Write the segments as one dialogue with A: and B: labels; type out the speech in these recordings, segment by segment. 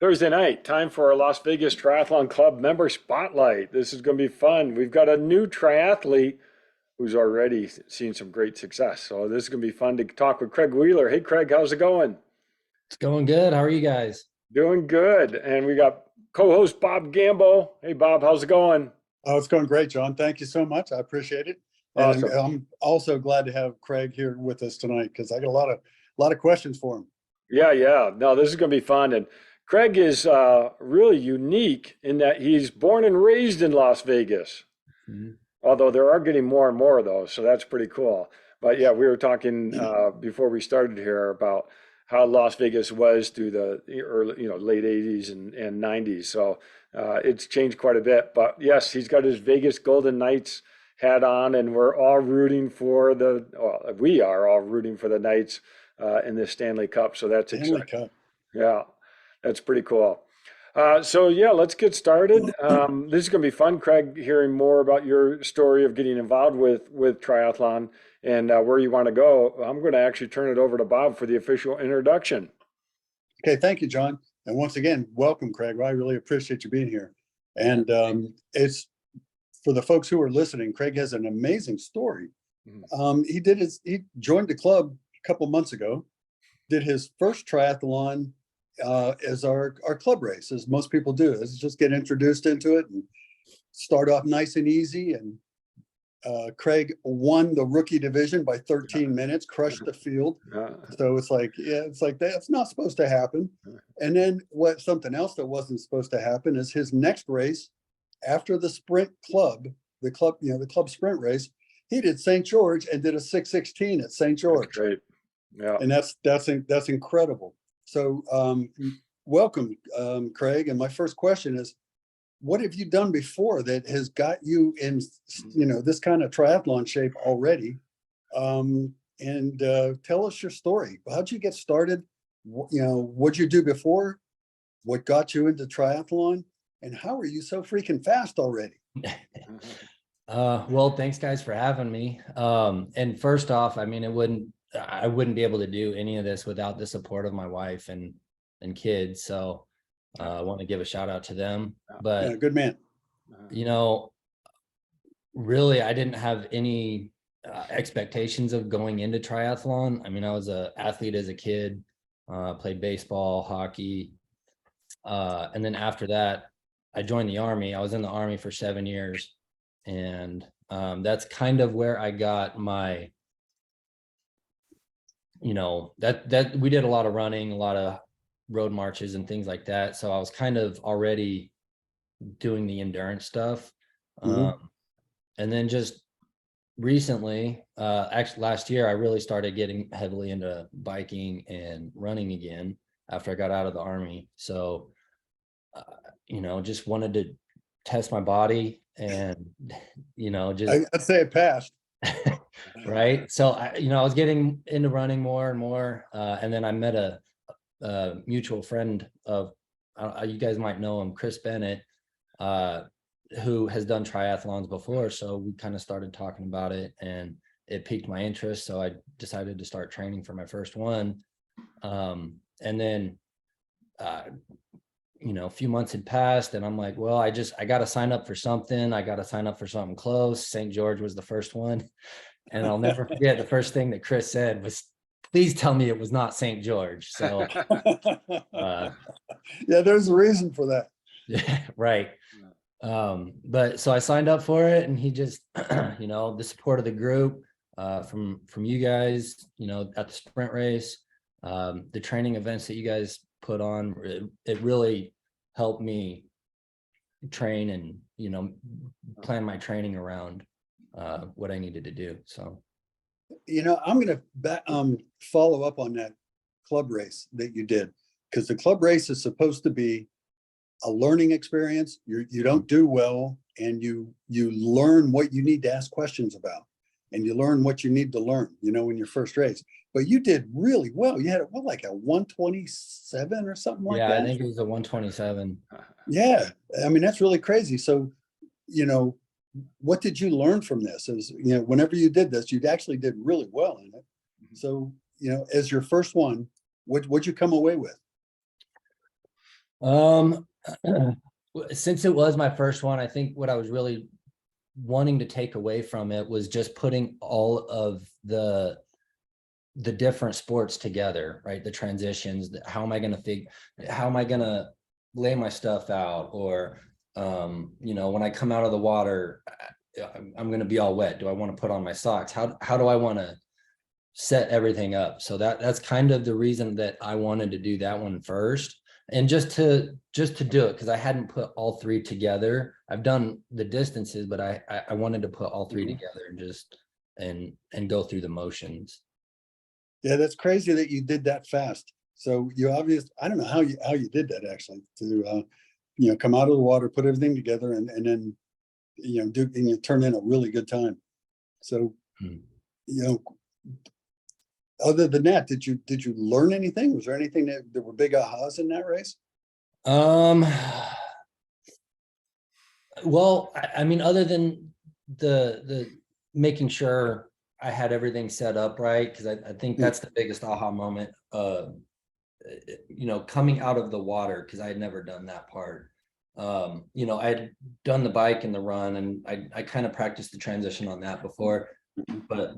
A: Thursday night, time for our Las Vegas Triathlon Club member spotlight. This is going to be fun. We've got a new triathlete who's already seen some great success. So this is going to be fun to talk with Craig Wheeler. Hey, Craig, how's it going?
B: It's going good. How are you guys?
A: Doing good. And we got co-host Bob Gambo. Hey, Bob, how's it going?
C: Oh, it's going great, John. Thank you so much. I appreciate it. And
A: Awesome.
C: I'm also glad to have Craig here with us tonight because I got a lot of questions for him.
A: Yeah, yeah. No, this is going to be fun. And Craig is really unique in that he's born and raised in Las Vegas.
B: Mhm.
A: Although there are getting more and more of those, so that's pretty cool. But yeah, we were talking before we started here about how Las Vegas was through the early, late 80s and 90s. So it's changed quite a bit. But yes, he's got his Vegas Golden Knights hat on, and we are all rooting for the Knights in the Stanley Cup. So that's
C: Stanley
A: exciting.
C: Cup.
A: Yeah, that's pretty cool. So yeah, let's get started. This is going to be fun, Craig, hearing more about your story of getting involved with triathlon and where you want to go. I'm going to actually turn it over to Bob for the official introduction.
C: Okay, thank you, John. And once again, welcome, Craig. I really appreciate you being here. And it's for the folks who are listening. Craig has an amazing story.
A: Mhm.
C: He joined the club a couple months ago, did his first triathlon as our club race, as most people do, is just get introduced into it and start off nice and easy. And Craig won the rookie division by 13 minutes, crushed the field.
A: Uh,
C: So it's like, yeah, it's like that's not supposed to happen. And then something else that wasn't supposed to happen is his next race after the sprint club, the club sprint race, he did St. George and did a 6:16 at St.
A: that's
C: George.
A: great. Yeah.
C: And that's incredible. So welcome, Craig. And my first question is, what have you done before that has got you in, this kind of triathlon shape already? And tell us your story. How'd you get started? What'd you do before? What got you into triathlon? And how are you so freaking fast already?
B: Well, thanks guys for having me. And first off, I mean, I wouldn't be able to do any of this without the support of my wife and kids. So I want to give a shout out to them.
C: Yeah,
B: But
C: good man.
B: you know, really, I didn't have any expectations of going into triathlon. I mean, I was an athlete as a kid, played baseball, hockey, and then after that, I joined the Army. I was in the Army for 7 years, and that's kind of where I got my, that we did a lot of running, a lot of road marches and things like that. So I was kind of already doing the endurance stuff.
C: Mhm.
B: And then just recently, actually last year, I really started getting heavily into biking and running again after I got out of the Army. So, just wanted to test my body and, just
C: I'd say it passed.
B: right. So I was getting into running more and more. And then I met a mutual friend of, you guys might know him, Chris Bennett, who has done triathlons before. So we kind of started talking about it and it piqued my interest. So I decided to start training for my first one. And then, a few months had passed and I'm like, well, I got to sign up for something. I got to sign up for something close. St. George was the first one. And I'll never forget the first thing that Chris said was, please tell me it was not St. George. So,
C: Yeah, there's a reason for that.
B: yeah, right. But so I signed up for it and he just, the support of the group, from you guys, at the sprint race, the training events that you guys put on, it really helped me train and, plan my training around, what I needed to do. So,
C: I'm going to follow up on that club race that you did, because the club race is supposed to be a learning experience. You don't do well, and you learn what you need to ask questions about, and you learn what you need to learn, in your first race. But you did really well. You had like a 127 or something like
B: yeah, I
C: that.
B: think it was a 127.
C: Yeah, I mean that's really crazy. So, you know, what did you learn from this? As whenever you did this, you actually did really well in it. So, as your first one, what'd you come away with?
B: Um, since it was my first one, I think what I was really wanting to take away from it was just putting all of the different sports together, right? The transitions, how am I going to how am I going to lay my stuff out? Or, when I come out of the water, I'm going to be all wet. Do I want to put on my socks? How do I want to set everything up? So that's kind of the reason that I wanted to do that one first. And just to do it, because I hadn't put all three together. I've done the distances, but I wanted to put all three together and just and go through the motions.
C: Yeah, that's crazy that you did that fast. So you I don't know how you did that actually to, come out of the water, put everything together and then, turn in a really good time. So, other than that, did you learn anything? Was there anything that were big ahas in that race?
B: Well, I mean, other than the making sure I had everything set up right, because I think that's the biggest aha moment. Coming out of the water, because I had never done that part. I'd done the bike and the run, and I kind of practiced the transition on that before, but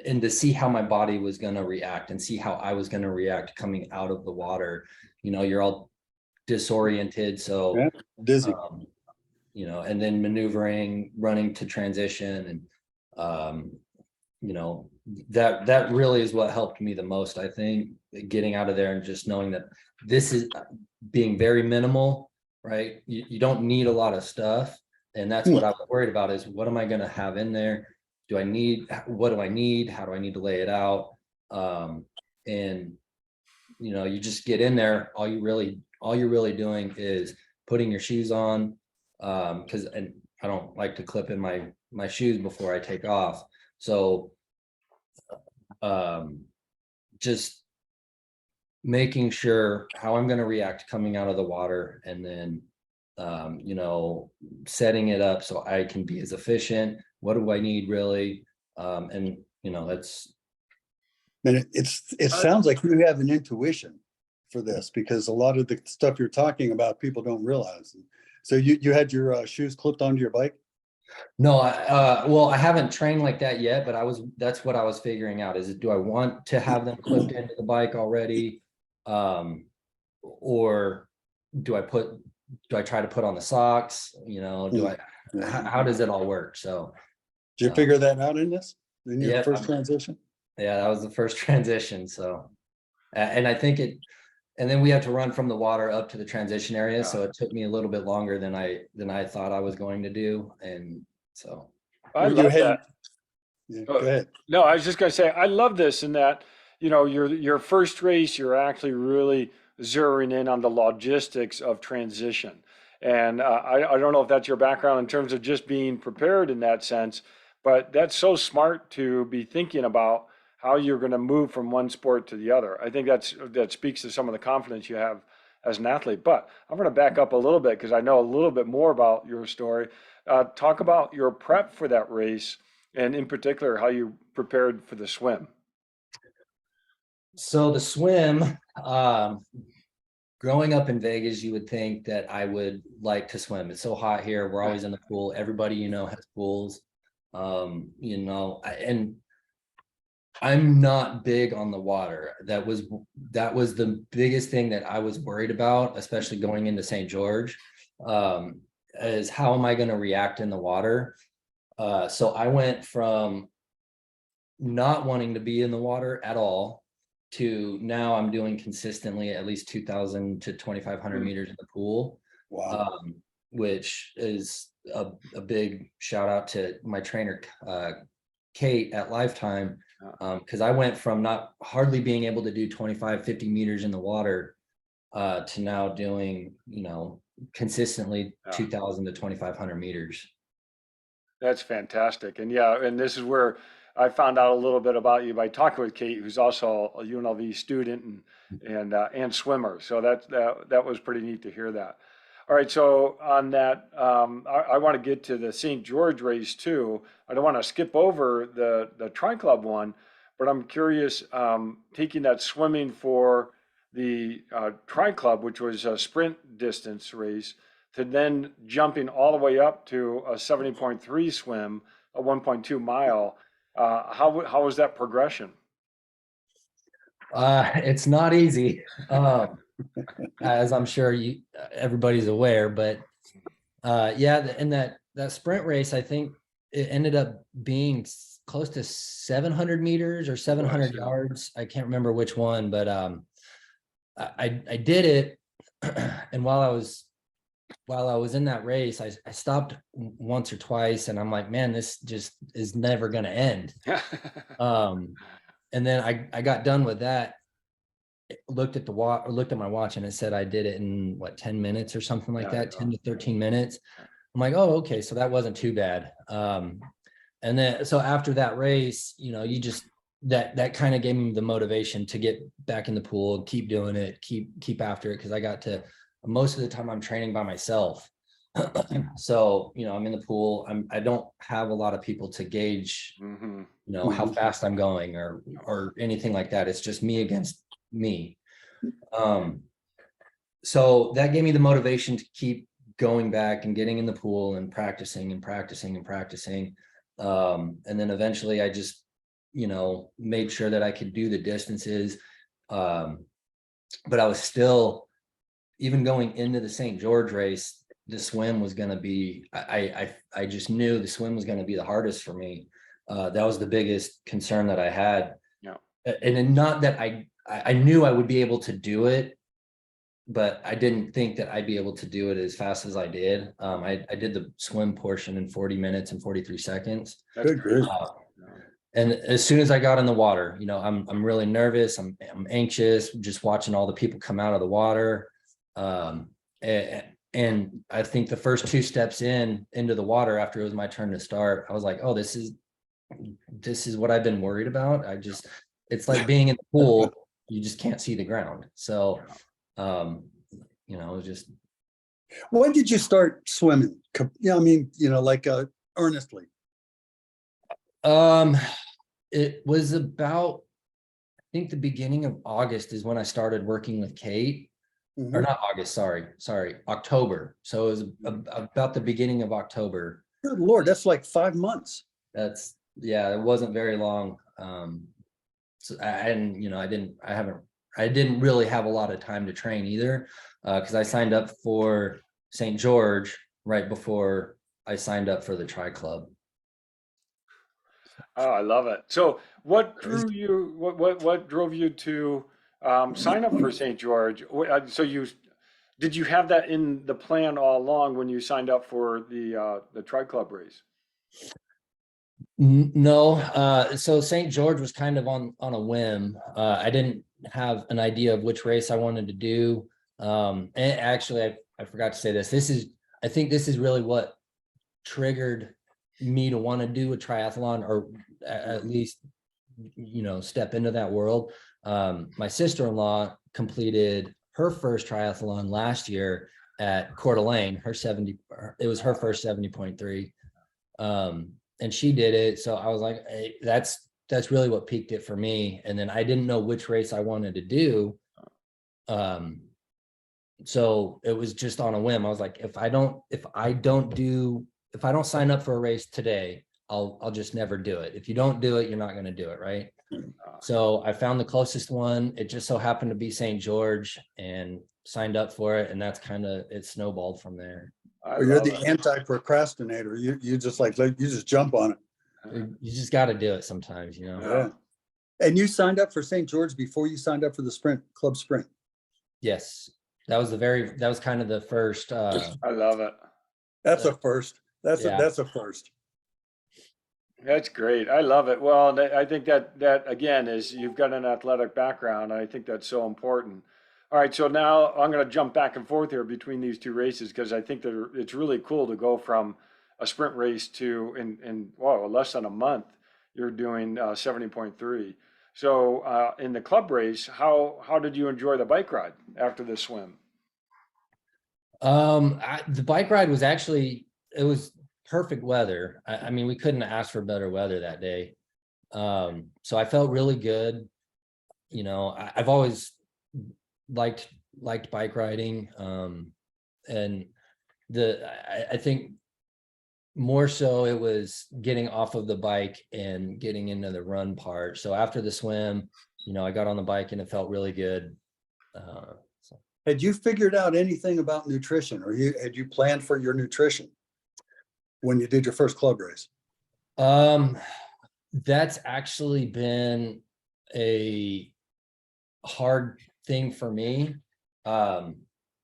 B: and to see how my body was going to react and see how I was going to react coming out of the water, you're all disoriented. So,
C: Yeah, dizzy.
B: And then maneuvering, running to transition. And, that really is what helped me the most. I think getting out of there and just knowing that this is being very minimal, right? You don't need a lot of stuff. And that's what I was worried about is what am I going to have in there? What do I need? How do I need to lay it out? And you just get in there. All you're really doing is putting your shoes on. And I don't like to clip in my shoes before I take off. So, just making sure how I'm going to react coming out of the water, and then, setting it up so I can be as efficient. What do I need really? And that's.
C: And it sounds like you have an intuition for this, because a lot of the stuff you're talking about, people don't realize. So you had your shoes clipped onto your bike?
B: No, well, I haven't trained like that yet, but that's what I was figuring out is, do I want to have them clipped into the bike already? Or do I try to put on the socks? How does it all work? So.
C: Did you figure that out in your first transition?
B: Yeah, that was the first transition. So, and I think and then we have to run from the water up to the transition area. Yeah. So it took me a little bit longer than I thought I was going to do. And so.
A: I love that.
C: Yeah, go ahead.
A: No, I was just going to say, I love this in that, your first race, you're actually really zeroing in on the logistics of transition. And I don't know if that's your background in terms of just being prepared in that sense, but that's so smart to be thinking about how you're going to move from one sport to the other. I think that speaks to some of the confidence you have as an athlete. But I'm going to back up a little bit because I know a little bit more about your story. Talk about your prep for that race, and in particular, how you prepared for the swim.
B: So the swim, growing up in Vegas, you would think that I would like to swim. It's so hot here. We're always in the pool. Everybody, has pools. And I'm not big on the water. That was the biggest thing that I was worried about, especially going into St. George, is how am I going to react in the water? So I went from not wanting to be in the water at all to now I'm doing consistently at least 2,000 to 2,500 meters in the pool.
C: Wow.
B: Which is a big shout out to my trainer, Kate at Lifetime. Because I went from not hardly being able to do 25, 50 meters in the water to now doing, consistently 2,000 to 2,500 meters.
A: That's fantastic. And and this is where I found out a little bit about you by talking with Kate, who's also a UNLV student and swimmer. So that was pretty neat to hear that. All right, so on that, I want to get to the St. George race too. I don't want to skip over the Tri Club one, but I'm curious, taking that swimming for the Tri Club, which was a sprint distance race, to then jumping all the way up to a 70.3 swim, a 1.2 mile. How was that progression?
B: It's not easy, as I'm sure everybody's aware, but yeah, in that sprint race, I think it ended up being close to 700 meters or 700
A: Yeah.
B: yards. I can't remember which one, but I did it, and while I was in that race, I stopped once or twice, and I'm like, man, this just is never going to end. And then I got done with that, looked at my watch, and it said I did it in what, 10 minutes or something like that, 10 to 13 minutes. I'm like, oh, okay, so that wasn't too bad. And then so after that race, you just that kind of gave me the motivation to get back in the pool, keep doing it, keep after it, because I got to, most of the time I'm training by myself. So I'm in the pool, I don't have a lot of people to gauge how fast I'm going or anything like that. It's just me against me. So that gave me the motivation to keep going back and getting in the pool and practicing and practicing and practicing. And then eventually I just made sure that I could do the distances. But I was still, even going into the St. George race, the swim was going to be, I just knew the swim was going to be the hardest for me. That was the biggest concern that I had.
A: Yeah.
B: And then, not that I knew I would be able to do it, but I didn't think that I'd be able to do it as fast as I did. I did the swim portion in 40 minutes and 43 seconds.
C: Good, good.
B: And as soon as I got in the water, I'm really nervous. I'm anxious, just watching all the people come out of the water. And I think the first 2 steps into the water, after it was my turn to start, I was like, oh, this is what I've been worried about. It's like being in the pool, you just can't see the ground. So, it was just.
C: When did you start swimming? Like earnestly?
B: It was about, I think the beginning of August is when I started working with Kate. Or not August, sorry, October. So it was about the beginning of October.
C: Good Lord, that's like 5 months.
B: It wasn't very long. So I didn't really have a lot of time to train either, because I signed up for St. George right before I signed up for the Tri Club.
A: Oh, I love it. So what drew you, what drove you to sign up for St. George? So did you have that in the plan all along when you signed up for the Tri Club race?
B: No. So St. George was kind of on a whim. I didn't have an idea of which race I wanted to do. And actually, I forgot to say this. I think this is really what triggered me to want to do a triathlon, or at least step into that world. My sister-in-law completed her first triathlon last year at Coeur d'Alene. It was her first 70.3, and she did it. So I was like, hey, that's really what piqued it for me. And then I didn't know which race I wanted to do. So it was just on a whim. I was like, if I don't sign up for a race today, I'll just never do it. If you don't do it, you're not going to do it, right? So I found the closest one. It just so happened to be St. George, and signed up for it, and that's it snowballed from there.
C: You're the anti-procrastinator. You just jump on it.
B: You just got to do it sometimes,
C: Yeah. And you signed up for St. George before you signed up for the club sprint.
B: Yes, that was kind of the first.
A: I love it.
C: That's a first. That's a first.
A: That's great. I love it. Well, I think that again is, you've got an athletic background. I think that's so important. All right, so now I'm going to jump back and forth here between these 2 races, because I think that it's really cool to go from a sprint race to in less than a month you're doing 70.3. So in the club race, how did you enjoy the bike ride after the swim?
B: The bike ride was it was perfect weather. I mean, we couldn't ask for better weather that day. So I felt really good. I've always liked bike riding. And I think more so it was getting off of the bike and getting into the run part. So after the swim, you know, I got on the bike and it felt really good. So.
C: Had you figured out anything about nutrition, or had you planned for your nutrition when you did your first club race?
B: That's actually been a hard thing for me. And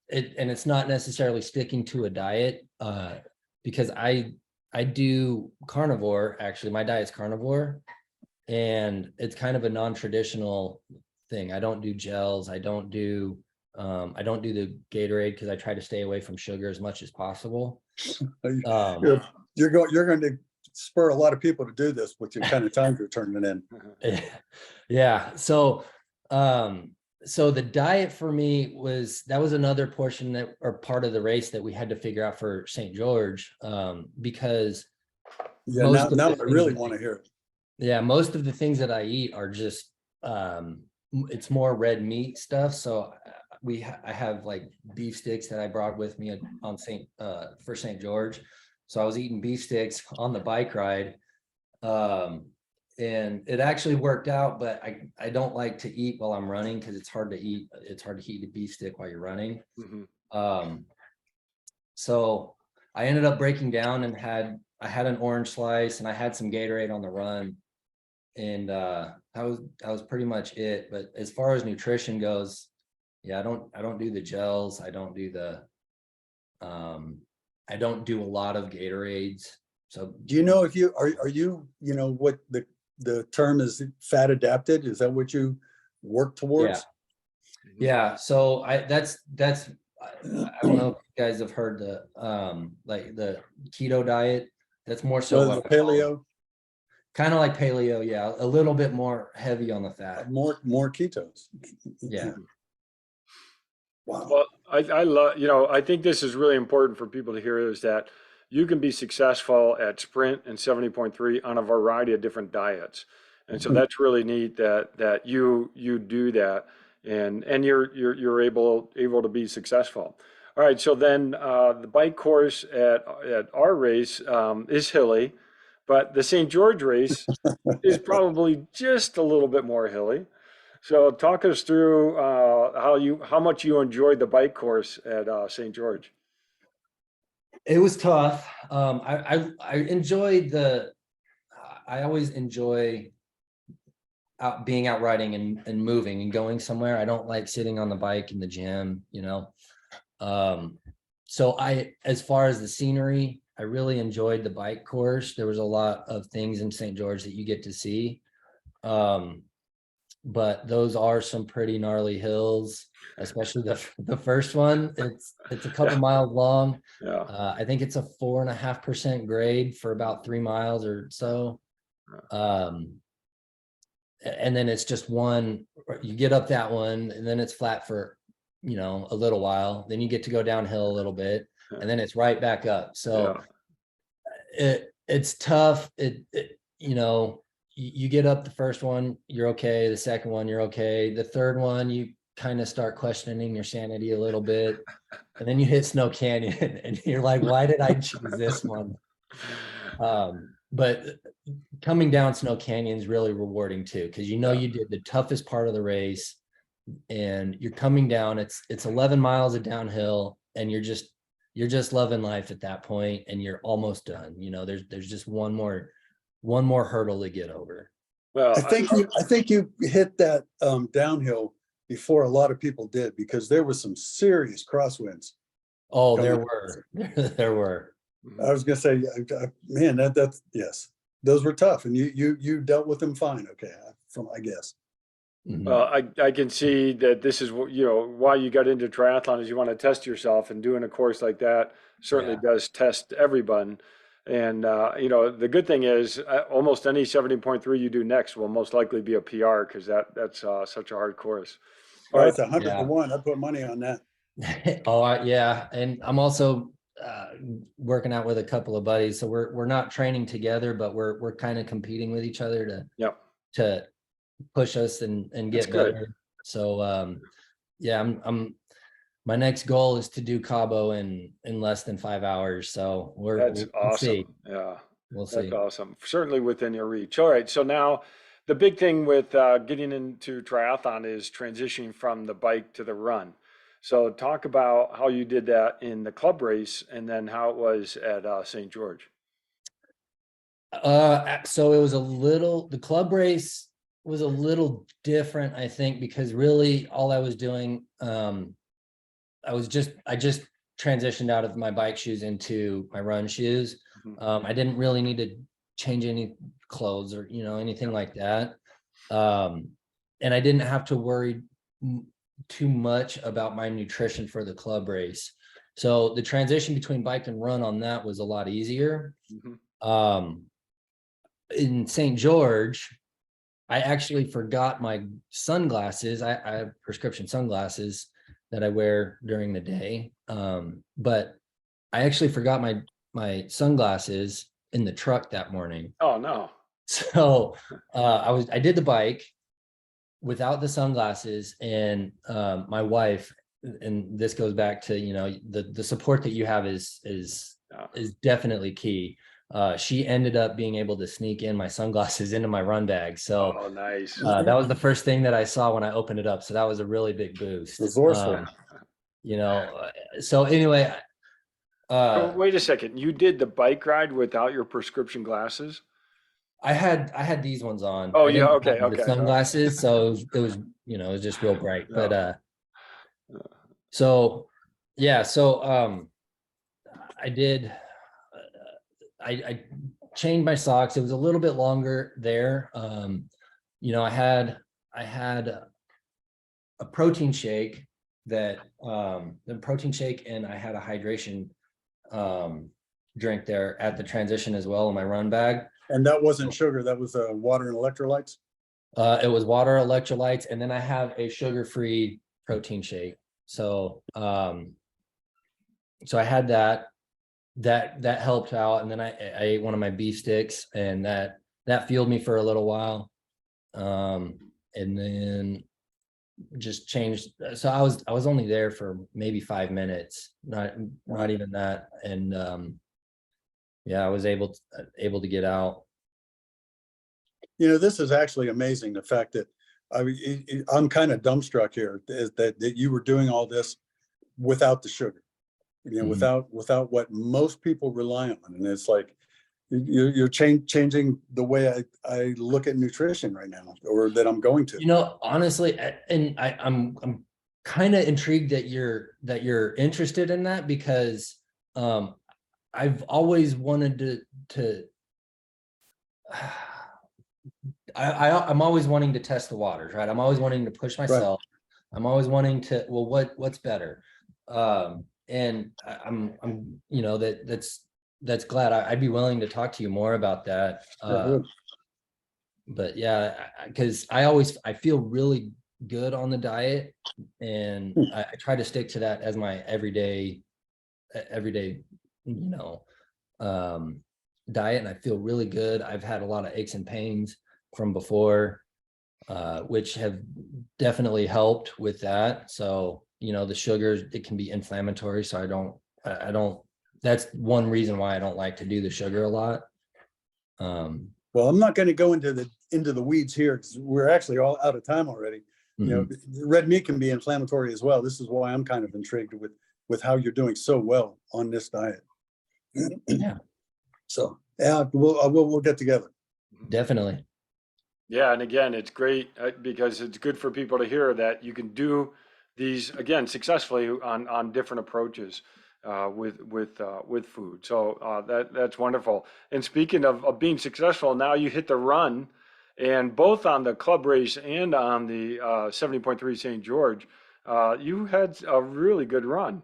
B: it's not necessarily sticking to a diet, because I do carnivore. Actually, my diet's carnivore, and it's kind of a non-traditional thing. I don't do gels. I don't do the Gatorade because I try to stay away from sugar as much as possible.
C: You're going to spur a lot of people to do this with the kind of time you're turning in.
B: Yeah. So the diet for me was another portion or part of the race that we had to figure out for St. George, because
C: now I really want to hear it.
B: Yeah, most of the things that I eat are just it's more red meat stuff. So I have like beef sticks that I brought with me on for St. George. So I was eating beef sticks on the bike ride. And it actually worked out, but I don't like to eat while I'm running because it's hard to eat. It's hard to eat a beef stick while you're running. Mm-hmm. So I ended up breaking down and I had an orange slice and I had some Gatorade on the run. And that was pretty much it. But as far as nutrition goes, yeah, I don't do the gels. I don't do I don't do a lot of Gatorades. So
C: do you know if you are you know what the term is, fat adapted? Is that what you work towards?
B: Yeah. So that's I don't know if you guys have heard the like the keto diet. That's more so
C: the paleo.
B: Kind of like paleo, yeah, a little bit more heavy on the fat.
C: More ketos.
B: Yeah.
C: Wow.
A: Well, I love, I think this is really important for people to hear, is that you can be successful at sprint and 70.3 on a variety of different diets. And so that's really neat that you do that, and you're able to be successful. All right, so then the bike course at our race is hilly, but the St. George race is probably just a little bit more hilly. So talk us through how much you enjoyed the bike course at St. George.
B: It was tough. I enjoyed I always enjoy being out riding and moving and going somewhere. I don't like sitting on the bike in the gym, So as far as the scenery, I really enjoyed the bike course. There was a lot of things in St. George that you get to see. But those are some pretty gnarly hills, especially the first one. It's a couple miles long.
A: Yeah.
B: I think it's a 4.5% grade for about 3 miles or so. And then it's just you get up that one and then it's flat for, a little while. Then you get to go downhill a little bit and then it's right back up. So it's tough. You get up the first one, you're okay. The second one, you're okay. The third one, you kind of start questioning your sanity a little bit. And then you hit Snow Canyon and you're like, why did I choose this one? But coming down Snow Canyon is really rewarding too, because you did the toughest part of the race and you're coming down. It's 11 miles of downhill and you're just loving life at that point and you're almost done. There's just one more hurdle to get over.
A: Well,
C: I think you hit that downhill before a lot of people did, because there was some serious crosswinds.
B: Oh, there were.
C: I was gonna say, man, that's yes, those were tough, and you dealt with them fine. Okay, I guess.
A: Well, I can see that this is why you got into triathlon, is you want to test yourself, and doing a course like that certainly does test everyone. And the good thing is almost any 70.3 you do next will most likely be a PR, because that's such a hard course.
C: All right, it's 100 to 1. I put money on that.
B: Yeah, and I'm also working out with a couple of buddies, so we're not training together, but we're kind of competing with each other to push us and get better. So yeah, my next goal is to do Cabo in less than 5 hours. So
A: That's
B: we'll see.
A: awesome. Yeah,
B: We'll
A: that's
B: see.
A: awesome. Certainly within your reach. All right. So now the big thing with getting into triathlon is transitioning from the bike to the run. So talk about how you did that in the club race and then how it was at St. George.
B: So it was the club race was a little different, I think, because really all I was doing, I just transitioned out of my bike shoes into my run shoes.
A: Mhm.
B: I didn't really need to change any clothes or, anything like that. And I didn't have to worry too much about my nutrition for the club race. So the transition between bike and run on that was a lot easier.
A: Mhm.
B: In St. George, I actually forgot my sunglasses. I have prescription sunglasses that I wear during the day. But I actually forgot my sunglasses in the truck that morning.
A: Oh, no.
B: So I did the bike without the sunglasses, and my wife, and this goes back to, the support that you have is
A: Yeah.
B: definitely key. She ended up being able to sneak in my sunglasses into my run bag. So
A: Oh, nice.
B: that was the first thing that I saw when I opened it up. So that was a really big boost.
C: Resourceful.
B: You know, so anyway,
A: Oh, wait a second. You did the bike ride without your prescription glasses?
B: I had these ones on.
A: Oh,
B: I
A: yeah.
B: didn't
A: Okay.
B: have the
A: Okay. All right.
B: sunglasses, so it was just real bright.
A: Yeah.
B: But so yeah, so I did I changed my socks. It was a little bit longer there. I had a protein shake the protein shake, and I had a hydration drink there at the transition as well in my run bag.
C: And that wasn't sugar, that was water and electrolytes?
B: It was water, electrolytes, and then I have a sugar-free protein shake. So so I had that helped out, and then I ate one of my beef sticks, and that fueled me for a little while. And then just changed. So I was only there for maybe 5 minutes, not even that. And yeah, I was able to get out.
C: You know, this is actually amazing, the fact that I'm kind of dumbstruck here, is that you were doing all this without the sugar,
B: Mhm.
C: without what most people rely on. And it's like, you're changing the way I look at nutrition right now, or that I'm going to.
B: Honestly, and I'm kind of intrigued that you're interested in that, because I've always wanted to I'm always wanting to test the waters, right? I'm always wanting to push myself. I'm always wanting to, well, what's better? And I'm that's glad. I'd be willing to talk to you more about that. But yeah, because I feel really good on the diet, and I try to stick to that as my everyday, diet, and I feel really good. I've had a lot of aches and pains from before, which have definitely helped with that. So, the sugars, it can be inflammatory. So I don't, that's one reason why I don't like to do the sugar a lot.
C: Well, I'm not going to go into the weeds here, because we're actually all out of time already. You know, red meat can be inflammatory as well. This is why I'm kind of intrigued with how you're doing so well on this diet.
B: Yeah.
C: So yeah, we'll get together.
B: Definitely.
A: Yeah, and again, it's great because it's good for people to hear that you can do these again successfully on different approaches with food. So that's wonderful. And speaking of being successful, now you hit the run, and both on the club race and on the 70.3 St. George, you had a really good run.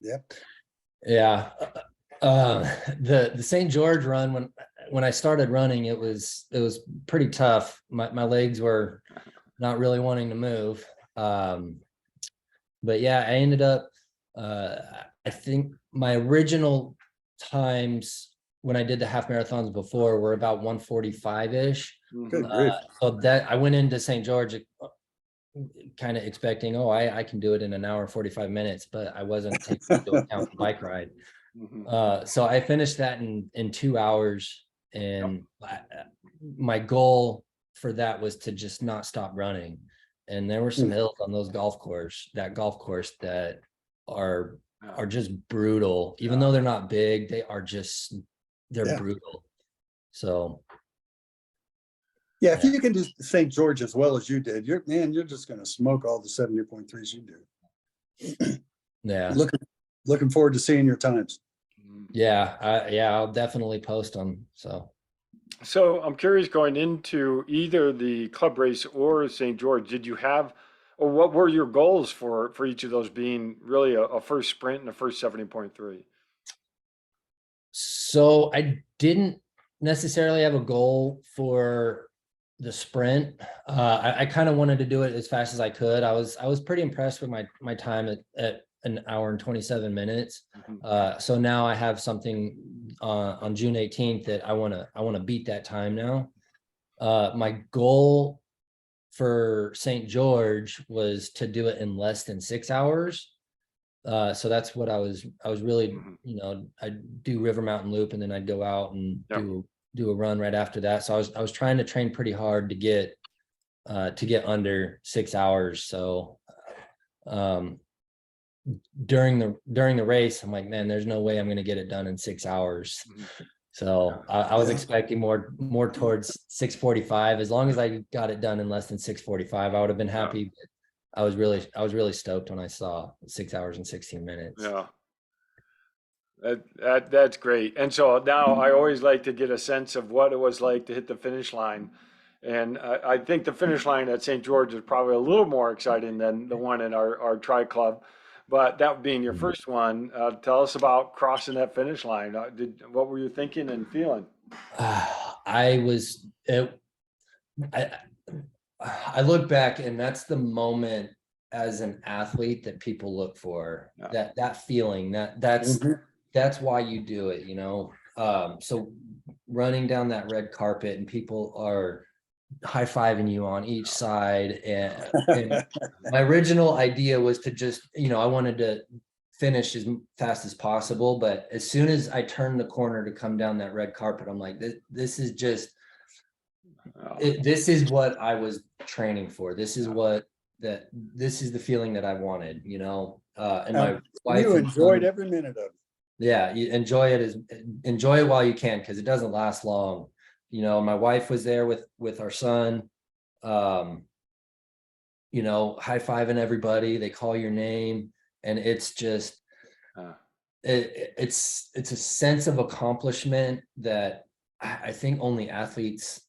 C: Yep.
B: Yeah. The St. George run, when I started running, it was pretty tough. My legs were not really wanting to move. But yeah, I ended up, I think my original times when I did the half marathons before were about 145-ish.
C: Good grief.
B: So that I went into St. George kind of expecting, oh, I can do it in an hour and 45 minutes, but I wasn't taking into account the bike ride. So I finished that in 2 hours, and my goal for that was to just not stop running. And there were some hills on that golf course that are just brutal. Even though they're not big, they're brutal. So
C: yeah, if you can do St. George as well as you did, you're just going to smoke all the 70.3s you do.
B: yeah,
C: looking forward to seeing your times.
A: Yeah.
B: I'll definitely post them.
A: So I'm curious, going into either the club race or St. George, did you have, or what were your goals for each of those, being really a first sprint and a first 70.3?
B: So I didn't necessarily have a goal for the sprint. I kind of wanted to do it as fast as I could. I was pretty impressed with my time at an hour and 27 minutes. So now I have something on June 18th that I want to beat that time now. My goal for St. George was to do it in less than 6 hours. So that's what I was really, I'd do River Mountain Loop, and then I'd go out and do a run right after that. So I was trying to train pretty hard to get under 6 hours. So during the race, I'm like, man, there's no way I'm going to get it done in 6 hours. So I was expecting more towards 6:45. As long as I got it done in less than 6:45, I would have been happy. But I was really stoked when I saw 6 hours and 16 minutes.
A: Yeah. That's great. And so now I always like to get a sense of what it was like to hit the finish line. And I think the finish line at St. George is probably a little more exciting than the one in our tri club. But that being your first one, tell us about crossing that finish line. What were you thinking and feeling?
B: I look back, and that's the moment as an athlete that people look for. That feeling, that's why you do it, so running down that red carpet and people are high-fiving you on each side, and my original idea was to just, I wanted to finish as fast as possible, but as soon as I turned the corner to come down that red carpet, I'm like, this is just this is what I was training for. This is this is the feeling that I wanted, and my wife,
C: you enjoyed every minute of it.
B: Yeah, you enjoy it while you can, because it doesn't last long. My wife was there with our son, high-fiving everybody. They call your name, and it's just it's a sense of accomplishment that I think only athletes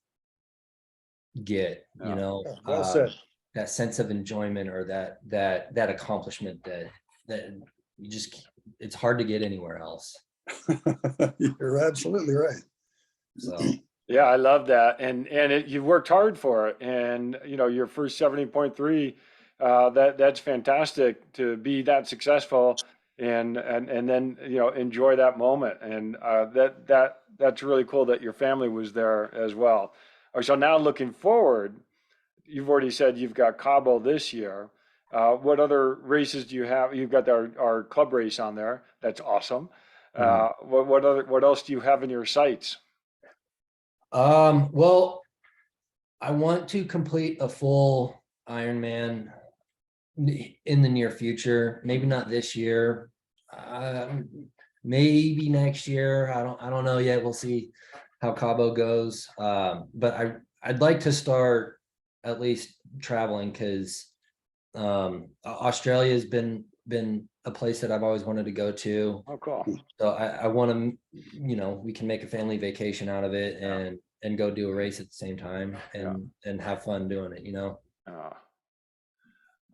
B: get.
C: Well said.
B: That sense of enjoyment, or that accomplishment that you just, it's hard to get anywhere else.
C: You're absolutely right.
B: So
A: yeah, I love that, and you worked hard for it, and your first 70.3, that's fantastic to be that successful, and then enjoy that moment, and that's really cool that your family was there as well. So now looking forward, you've already said you've got Cabo this year. What other races do you have? You've got our club race on there. That's awesome. What else do you have in your sights?
B: Well, I want to complete a full Ironman in the near future. Maybe not this year. Maybe next year. I don't know yet. We'll see how Cabo goes. But I'd like to start at least traveling, because Australia has been a place that I've always wanted to go to.
A: Oh, cool.
B: So I want to, we can make a family vacation out of it, and go do a race at the same time, and have fun doing it,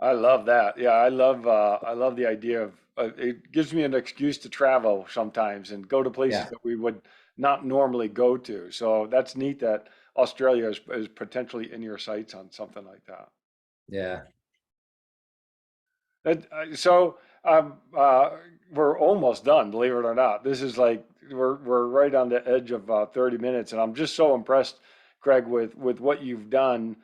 A: I love that. Yeah, I love the idea of it. Gives me an excuse to travel sometimes and go to places that we would not normally go to. So that's neat that Australia is potentially in your sights on something like that.
B: Yeah.
A: So we're almost done, believe it or not. This is like we're right on the edge of 30 minutes, and I'm just so impressed, Craig, with what you've done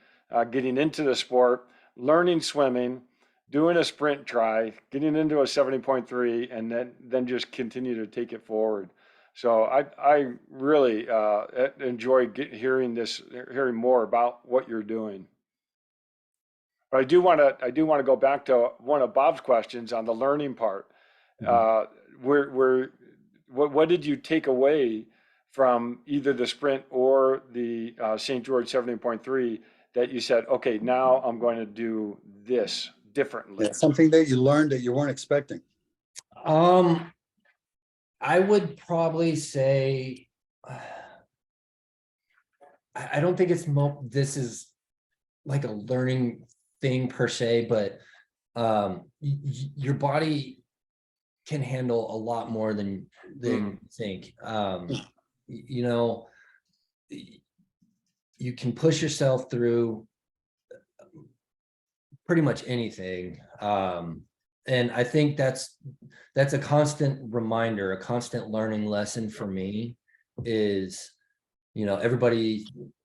A: getting into the sport. learning swimming, doing a sprint try, getting into a 70.3, and then just continue to take it forward. So I really enjoy hearing more about what you're doing. But I do want to go back to one of Bob's questions on the learning part. Uh, what did you take away from either the sprint or the St. George 70.3 that you said, okay, now I'm going to do this differently?
C: Yeah, something that you learned that you weren't expecting.
B: I would probably say, I don't think this is like a learning thing per se, but your body can handle a lot more than you think. You know, you can push yourself through pretty much anything. And I think that's a constant reminder, a constant learning lesson for me is, you know,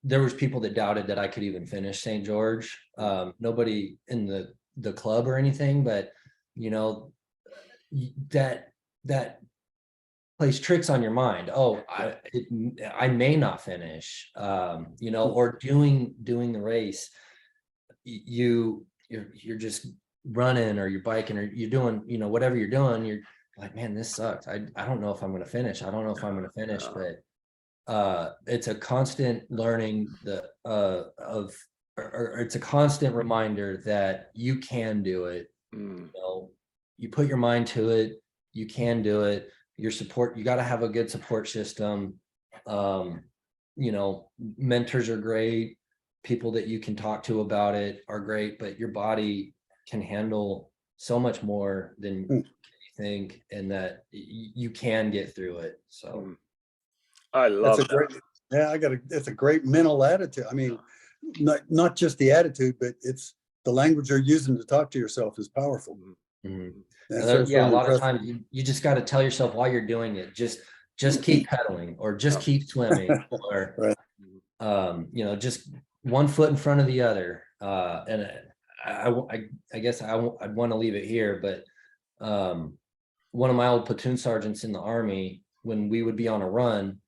B: there was people that doubted that I could even finish St. George. Nobody in the club or anything, but you know, that plays tricks on your mind. Oh, I may not finish, you know, or doing the race, you're just running or you're biking or you're doing, you know, whatever you're doing, you're like, man, this sucks. I don't know if I'm going to finish. I don't know if I'm going to finish, but it's a constant learning it's a constant reminder that you can do it. You know, you put your mind to it, you can do it. Your support, you got to have a good support system. You know, mentors are great. People that you can talk to about it are great, but your body can handle so much more than you think, and that you can get through it. So
A: I love that.
C: It's a great mental attitude. I mean, not just the attitude, but it's the language you're using to talk to yourself is powerful.
B: Yeah, a lot of times you just got to tell yourself while you're doing it, just keep pedaling or just keep swimming or you know, just one foot in front of the other. And I guess I'd want to leave it here, but one of my old platoon sergeants in the Army, when we would be on a run,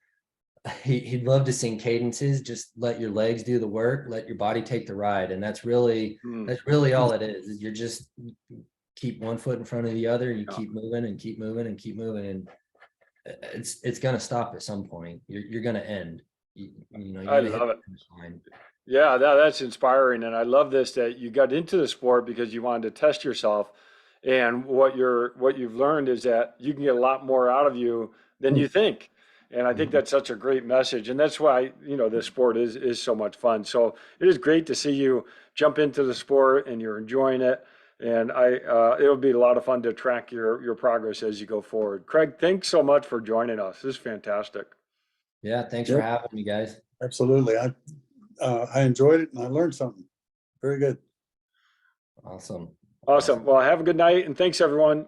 B: he'd love to sing cadences. Just let your legs do the work, let your body take the ride. And that's really all it is. You're just keep one foot in front of the other, and you keep moving and keep moving and keep moving, and it's going to stop at some point. You're going to end. You know,
A: I love it. Yeah, that's inspiring, and I love this that you got into the sport because you wanted to test yourself, and what you've learned is that you can get a lot more out of you than you think. And I think that's such a great message, and that's why, you know, this sport is so much fun. So it is great to see you jump into the sport and you're enjoying it. And it'll be a lot of fun to track your progress as you go forward. Craig, thanks so much for joining us. This is fantastic.
B: Yeah, thanks for having me, guys.
C: Absolutely. I enjoyed it and I learned something. Very good.
B: Awesome.
A: Well, have a good night, and thanks everyone.